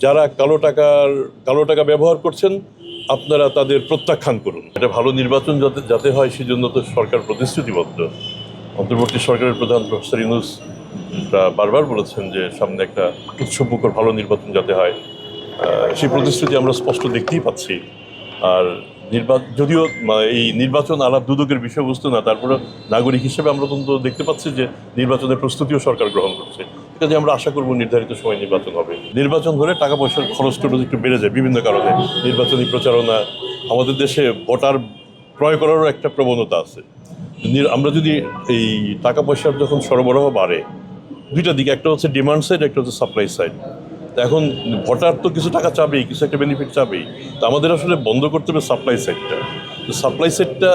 যারা কালো টাকা ব্যবহার করছেন আপনারা তাদের প্রত্যাখ্যান করুন। এটা ভালো নির্বাচন যাতে হয় সেজন্য তো সরকার প্রতিশ্রুতিবদ্ধ। অন্তর্বর্তী সরকারের প্রধান প্রফেসর ইউনূস বারবার বলেছেন যে সামনে একটা উৎসবমুখর ভালো নির্বাচন যাতে হয়, সেই প্রতিশ্রুতি আমরা স্পষ্ট দেখতেই পাচ্ছি। আর যদিও এই নির্বাচন আলাপ দুদকের বিষয়বস্তু না, তারপরে নাগরিক হিসেবে আমরা তো দেখতে পাচ্ছি যে নির্বাচনের প্রস্তুতিও সরকার গ্রহণ করছে। কাজে আমরা আশা করব নির্ধারিত সময় নির্বাচন হবে। নির্বাচন হলে টাকা পয়সার খরচটা একটু বেড়ে যায় বিভিন্ন কারণে। নির্বাচনী প্রচারণা, আমাদের দেশে ভোটার ক্রয় করারও একটা প্রবণতা আছে। আমরা যদি এই টাকা পয়সার যখন সরবরাহ বাড়ে, দুইটা দিকে, একটা হচ্ছে ডিমান্ড সাইড, একটা হচ্ছে সাপ্লাই সাইড। এখন ভোটার তো কিছু টাকা চাবেই, কিছু একটা বেনিফিট চাবেই। তো আমাদের আসলে বন্ধ করতে হবে সাপ্লাই সাইডটা। তো সাপ্লাই সাইডটা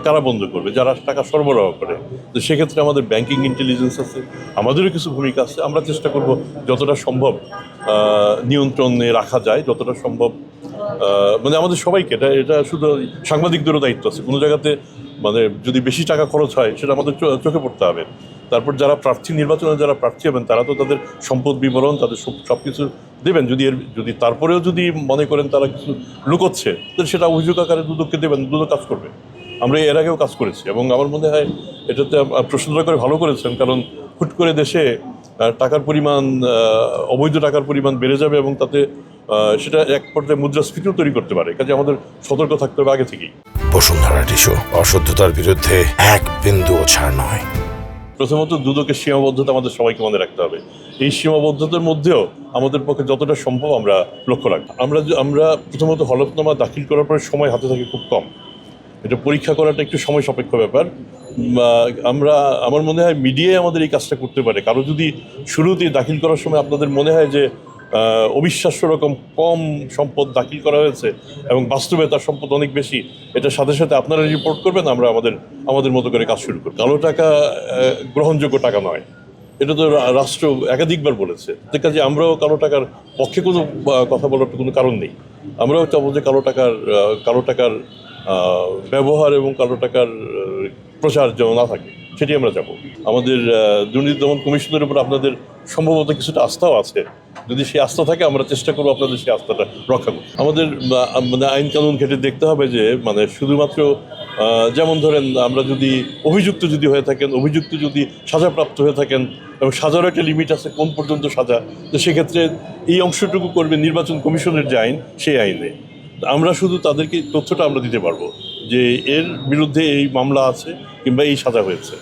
কারা বন্ধ করবে? যারা টাকা সরবরাহ করে। তো সেক্ষেত্রে আমাদের ব্যাংকিং ইন্টেলিজেন্স আছে, আমাদেরও কিছু ভূমিকা আছে। আমরা চেষ্টা করব যতটা সম্ভব নিয়ন্ত্রণে রাখা যায়, যতটা সম্ভব আমাদের সবাইকে। এটা শুধু সাংবাদিকদেরও দায়িত্ব আছে। কোনো জায়গাতে যদি বেশি টাকা খরচ হয় সেটা আমাদের চোখে পড়তে হবে। তারপর যারা নির্বাচনে যারা প্রার্থী হবেন তারা তো তাদের সম্পদ বিবরণ, তাদের সব কিছু দেবেন। যদি তারপরেও যদি মনে করেন তারা কিছু লুকোচ্ছে, তাহলে সেটা অভিযোগ আকারে দুদককে দেবেন, দুদক কাজ করবে। আমরা এর আগেও কাজ করেছি এবং আমার মনে হয় এটাতে প্রশ্নটা করে ভালো করেছেন, কারণ হুট করে দেশে টাকার পরিমাণ, অবৈধ টাকার পরিমাণ বেড়ে যাবে এবং তাতে সেটা এক পর্যায়ে মুদ্রাস্ফীতিও তৈরি করতে পারে। কাজে আমাদের সতর্ক থাকতে হবে আগে থেকেই। বসুন্ধরা টিস্যু, অশুদ্ধতার বিরুদ্ধে এক বিন্দুও ছাড় নয়। প্রথমত দুদকের সীমাবদ্ধতা আমাদের সবাইকে মনে রাখতে হবে। এই সীমাবদ্ধতার মধ্যেও আমাদের পক্ষে যতটা সম্ভব আমরা লক্ষ্য রাখব। আমরা প্রথমত হলফনামা দাখিল করার পরে সময় হাতে থাকে খুব কম। এটা পরীক্ষা করাটা একটু সময় সাপেক্ষ ব্যাপার। আমার মনে হয় মিডিয়ায় আমাদের এই কাজটা করতে পারে। কারো যদি শুরুতেই দাখিল করার সময় আপনাদের মনে হয় যে অবিশ্বাস্য রকম কম সম্পদ দাখিল করা হয়েছে এবং বাস্তবে তার সম্পদ অনেক বেশি, এটার সাথে সাথে আপনারা রিপোর্ট করবেন, আমরা আমাদের মতো করে কাজ শুরু করব। কালো টাকা গ্রহণযোগ্য টাকা নয়, এটা তো রাষ্ট্র একাধিকবার বলেছে। কাজে আমরাও কালো টাকার পক্ষে কোনো কথা বলার কোনো কারণ নেই। আমরাও চাবো যে কালো টাকার ব্যবহার এবং কালো টাকার প্রচার যেন না থাকে, সেটি আমরা চাবো। আমাদের দুর্নীতি দমন কমিশনের উপর আপনাদের সম্ভবত কিছুটা আস্থাও আছে। যদি সেই আস্থা থাকে আমরা চেষ্টা করবো আপনাদের সেই আস্থাটা রক্ষা করতে। আমাদের আইন কানুন ঘেঁটে দেখতে হবে যে শুধুমাত্র যেমন ধরেন আমরা যদি অভিযুক্ত হয়ে থাকেন, অভিযুক্ত যদি সাজাপ্রাপ্ত হয়ে থাকেন এবং সাজারও একটা লিমিট আছে কোন পর্যন্ত সাজা, তো সেক্ষেত্রে এই অংশটুকু করবে নির্বাচন কমিশনের যে আইন, সেই আইনে। আমরা শুধু তাদেরকে তথ্যটা আমরা দিতে পারবো যে এর বিরুদ্ধে এই মামলা আছে কিংবা এই সাজা হয়েছে।